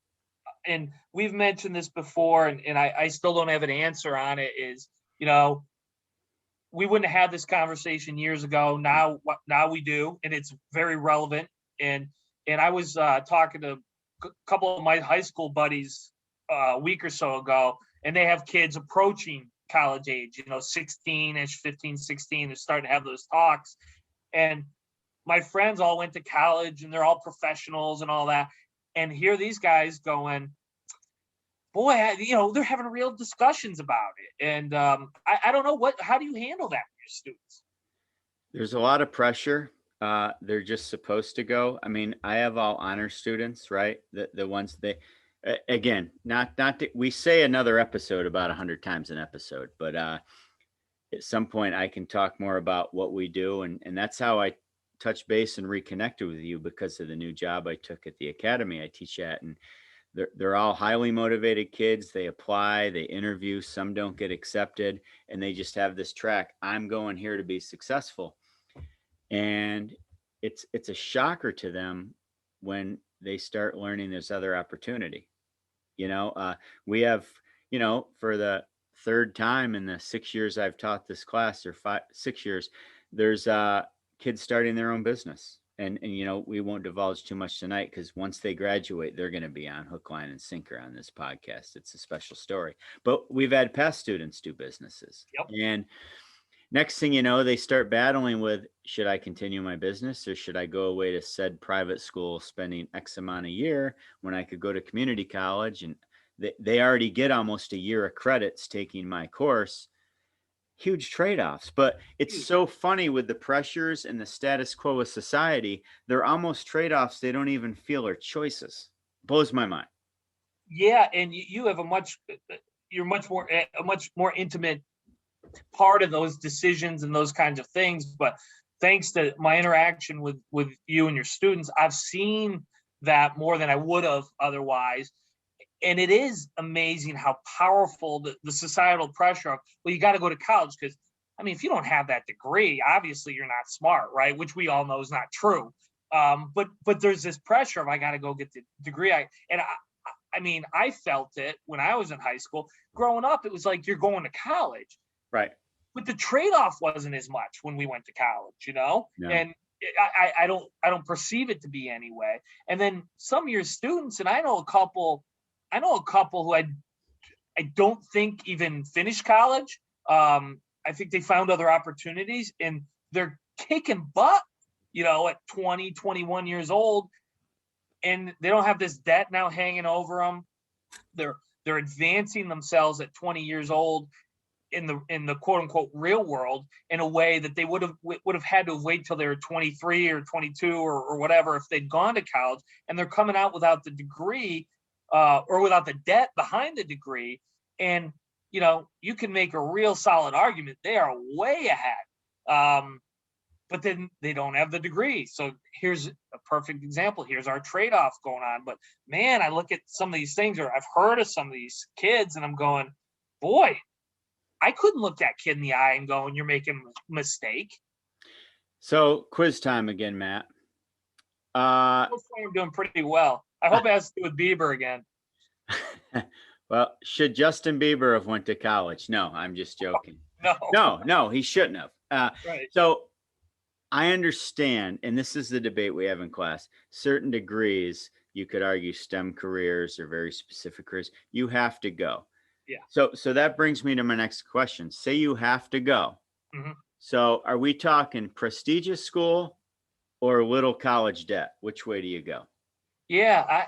and we've mentioned this before, and I still don't have an answer on it, is, you know, we wouldn't have had this conversation years ago. Now we do, and it's very relevant. And I was talking to a couple of my high school buddies a week or so ago, and they have kids approaching college age, you know, 16-ish, 15, 16. They're starting to have those talks. And my friends all went to college and they're all professionals and all that. And here these guys going, boy, you know, they're having real discussions about it. And I don't know how do you handle that with your students? There's a lot of pressure. They're just supposed to go. I mean, I have all honor students, right? The ones again, not to, we say another episode about 100 times an episode, but at some point I can talk more about what we do. And that's how I touch base and reconnected with you, because of the new job I took at the academy I teach at. And they're all highly motivated kids. They apply, they interview, some don't get accepted, and they just have this track. I'm going here to be successful. And it's a shocker to them when they start learning there's other opportunity. You know, we have, you know, for the third time in the 6 years I've taught this class, or 6 years, there's kids starting their own business. And you know, we won't divulge too much tonight, because once they graduate, they're going to be on hook, line, and sinker on this podcast. It's a special story. But we've had past students do businesses. Yep. And next thing you know, they start battling with, should I continue my business, or should I go away to said private school spending X amount a year when I could go to community college? And they already get almost a year of credits taking my course. Huge trade-offs. But it's so funny with the pressures and the status quo of society. They're almost trade-offs they don't even feel are choices. Blows my mind. Yeah, and you have a much more intimate part of those decisions and those kinds of things. But thanks to my interaction with you and your students, I've seen that more than I would have otherwise. And it is amazing how powerful the societal pressure of, well, you got to go to college, because, I mean, if you don't have that degree, obviously you're not smart, right? Which we all know is not true. But there's this pressure of, I got to go get the degree. I mean, I felt it when I was in high school. Growing up, it was like you're going to college. Right. But the trade-off wasn't as much when we went to college, you know? No. And I don't perceive it to be anyway. And then some of your students, and I know a couple who I don't think even finished college. I think they found other opportunities, and they're kicking butt, you know, at 20, 21 years old, and they don't have this debt now hanging over them. They're advancing themselves at 20 years old in the quote unquote real world in a way that they would have had to wait till they were 23 or 22 or whatever if they'd gone to college, and they're coming out without the degree. Or without the debt behind the degree. And, you know, you can make a real solid argument. They are way ahead. But then they don't have the degree. So here's a perfect example. Here's our trade-off going on. But man, I look at some of these things, or I've heard of some of these kids, and I'm going, boy, I couldn't look that kid in the eye and go, you're making a mistake. So quiz time again, Matt. So far, I'm doing pretty well. I hope it has to do with Bieber again. Well, should Justin Bieber have went to college? No, I'm just joking. No, he shouldn't have. Right. So I understand, and this is the debate we have in class, certain degrees, you could argue STEM careers or very specific careers, you have to go. Yeah. So that brings me to my next question. Say you have to go. Mm-hmm. So are we talking prestigious school or little college debt? Which way do you go? Yeah,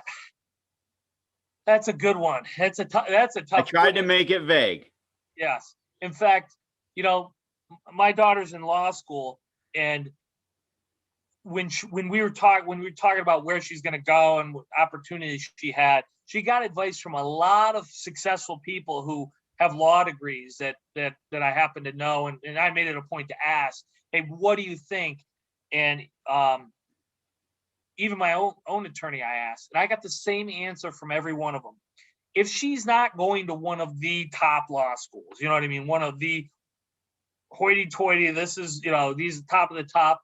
that's a good one. That's a tough. I tried to make it vague. Yes. In fact, you know, my daughter's in law school, and when we were talking about where she's going to go and what opportunities she had, she got advice from a lot of successful people who have law degrees that I happen to know, and I made it a point to ask, hey, what do you think? And even my own attorney, I asked, and I got the same answer from every one of them. If she's not going to one of the top law schools, you know what I mean? One of the hoity-toity, this is, you know, these top of the top,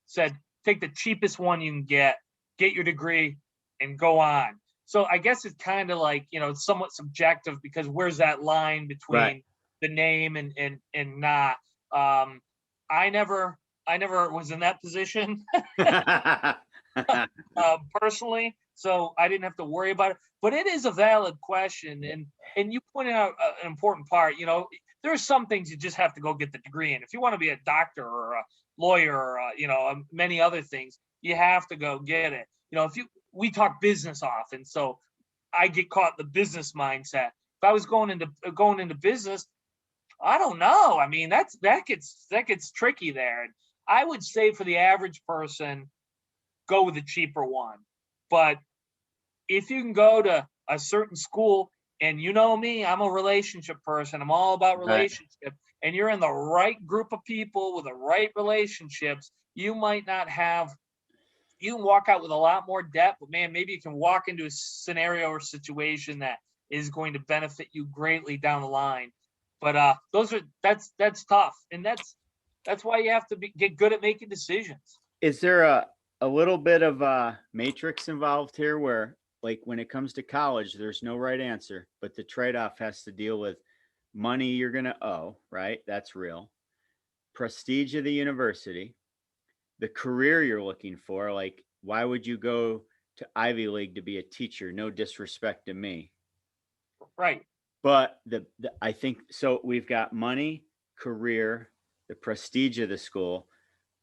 said, take the cheapest one you can get your degree, and go on. So I guess it's kind of like, it's somewhat subjective because where's that line between Right. the name and not? Um, I never was in that position personally, so I didn't have to worry about it. But it is a valid question, and you pointed out an important part. There are some things you just have to go get the degree in. If you want to be a doctor or a lawyer or many other things, you have to go get it. If we talk business often, so I get caught in the business mindset. If I was going into business, I don't know. I mean, that gets tricky there. And I would say for the average person, go with the cheaper one. But if you can go to a certain school, and you know me, I'm a relationship person. I'm all about Right. relationship. And you're in the right group of people with the right relationships, you might not have. You can walk out with a lot more debt, but man, maybe you can walk into a scenario or situation that is going to benefit you greatly down the line. But that's tough, and that's why you have to get good at making decisions. Is there a little bit of a matrix involved here where, like, when it comes to college, there's no right answer, but the trade-off has to deal with money you're going to owe, right? That's real. Prestige of the university, the career you're looking for, like, why would you go to Ivy League to be a teacher? No disrespect to me. Right. But I think so. We've got money, career, the prestige of the school,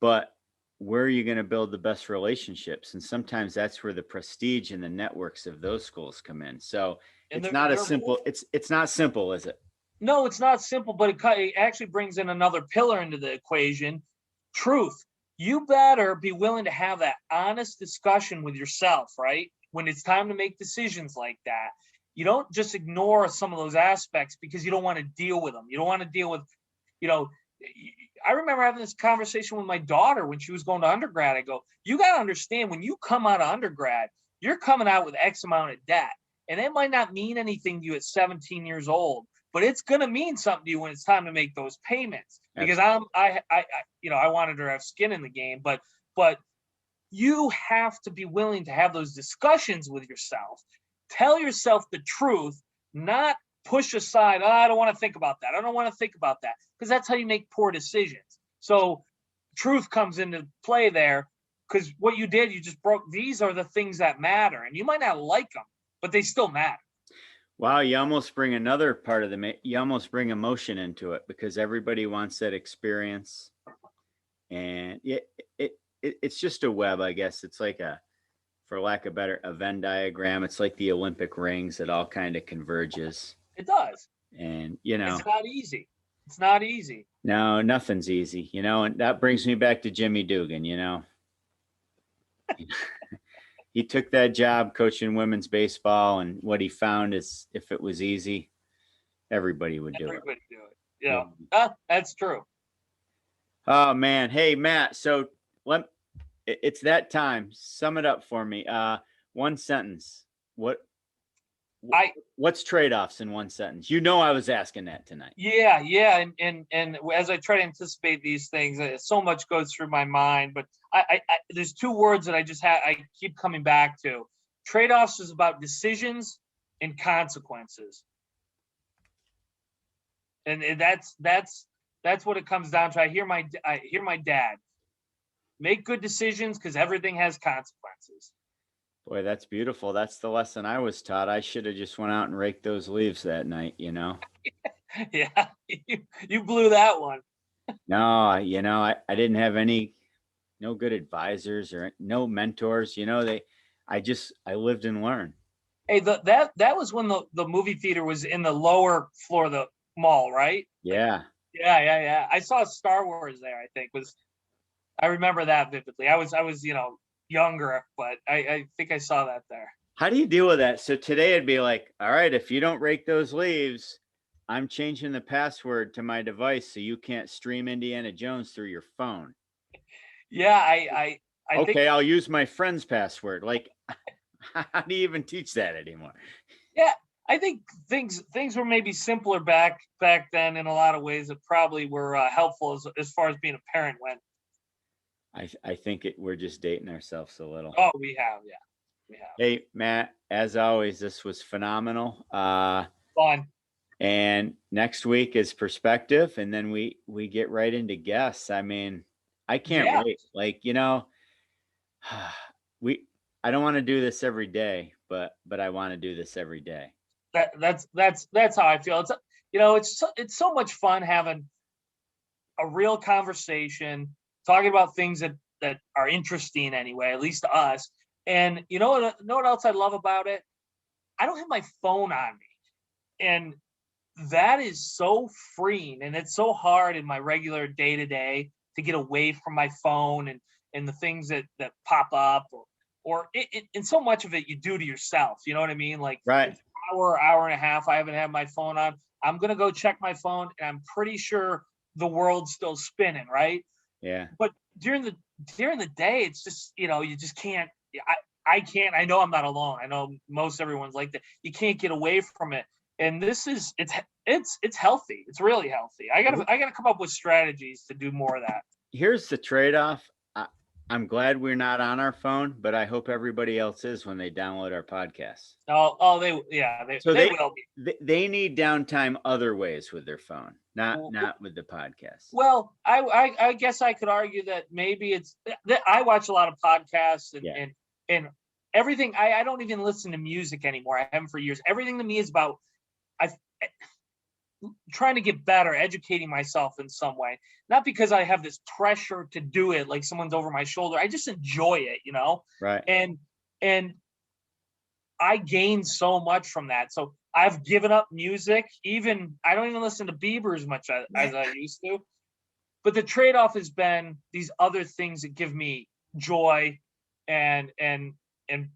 but where are you going to build the best relationships? And sometimes that's where the prestige and the networks of those schools come in. So And it's not they're as simple. It's not simple, is it? No, it's not simple, but it actually brings in another pillar into the equation: truth. You better be willing to have that honest discussion with yourself, right? When it's time to make decisions like that, you don't just ignore some of those aspects because you don't want to deal with them. You don't want to deal with, you know, I remember having this conversation with my daughter when she was going to undergrad. I go, you got to understand, when you come out of undergrad, you're coming out with X amount of debt. And it might not mean anything to you at 17 years old, but it's going to mean something to you when it's time to make those payments. Because I wanted her to have skin in the game, but you have to be willing to have those discussions with yourself. Tell yourself the truth, not push aside, oh, I don't want to think about that. I don't want to think about that, because that's how you make poor decisions. So truth comes into play there, because what you did, you just broke. These are the things that matter, and you might not like them, but they still matter. Wow, you almost bring another part of you almost bring emotion into it, because everybody wants that experience. And it's just a web, I guess. It's like for lack of better, a Venn diagram. It's like the Olympic rings. It all kind of converges. It does. And, it's not easy. It's not easy. No, nothing's easy, and that brings me back to Jimmy Dugan, He took that job coaching women's baseball, and what he found is, if it was easy, everybody would do it. Yeah, that's true. Oh man. Hey, Matt. So it's that time. Sum it up for me. One sentence. What's trade-offs in one sentence? I was asking that tonight. Yeah. And as I try to anticipate these things, so much goes through my mind, but I there's two words that I keep coming back to. Trade-offs is about decisions and consequences. And that's what it comes down to. I hear my dad: make good decisions because everything has consequences. Boy, that's beautiful. That's the lesson I was taught. I should have just went out and raked those leaves that night, Yeah, you blew that one. No, I didn't have no good advisors or no mentors. I lived and learned. Hey, that was when the movie theater was in the lower floor of the mall, right? Yeah. Yeah. I saw Star Wars there, I think. I remember that vividly. I was younger, but I think I saw that there. How do you deal with that? So today it'd be like, all right, if you don't rake those leaves, I'm changing the password to my device so you can't stream Indiana Jones through your phone. Yeah, I think I'll use my friend's password. Like, how do you even teach that anymore? Yeah, I think things were maybe simpler back then in a lot of ways that probably were helpful as far as being a parent went. I think we're just dating ourselves a little. Oh, we have, yeah. We have. Hey, Matt, as always, this was phenomenal. Fun. And next week is perspective, and then we get right into guests. I mean, I can't Yeah. wait. Like, we I don't want to do this every day, but I want to do this every day. That's how I feel. It's so much fun having a real conversation, talking about things that are interesting anyway, at least to us. And know what else I love about it? I don't have my phone on me. And that is so freeing, and it's so hard in my regular day to day to get away from my phone and the things that pop up, and so much of it you do to yourself. You know what I mean? Like Right. it's an hour and a half, I haven't had my phone on. I'm gonna go check my phone, and I'm pretty sure the world's still spinning, right? Yeah. But during the day, it's just you just can't. I can't. I know I'm not alone. I know most everyone's like that. You can't get away from it. And this is it's healthy. It's really healthy. I gotta come up with strategies to do more of that. Here's the trade-off. I'm glad we're not on our phone, but I hope everybody else is when they download our podcast. They will be. They need downtime other ways with their phone, not with the podcast. Well, I guess I could argue that maybe it's that I watch a lot of podcasts and everything. I don't even listen to music anymore. I haven't for years. Everything to me is about trying to get better, educating myself in some way. Not because I have this pressure to do it like someone's over my shoulder. I just enjoy it, Right. And I gain so much from that. So I've given up music. I don't even listen to Bieber as much as I used to. But the trade-off has been these other things that give me joy, and it's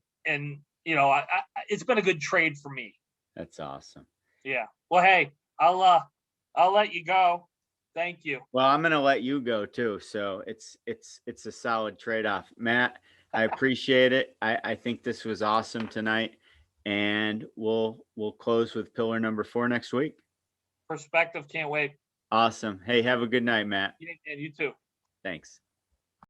been a good trade for me. That's awesome. Yeah. Well, hey, I'll let you go. Thank you. Well, I'm going to let you go too. So it's a solid trade-off. Matt, I appreciate it. I think this was awesome tonight, and we'll close with pillar number 4 next week. Perspective. Can't wait. Awesome. Hey, have a good night, Matt. And you too. Thanks.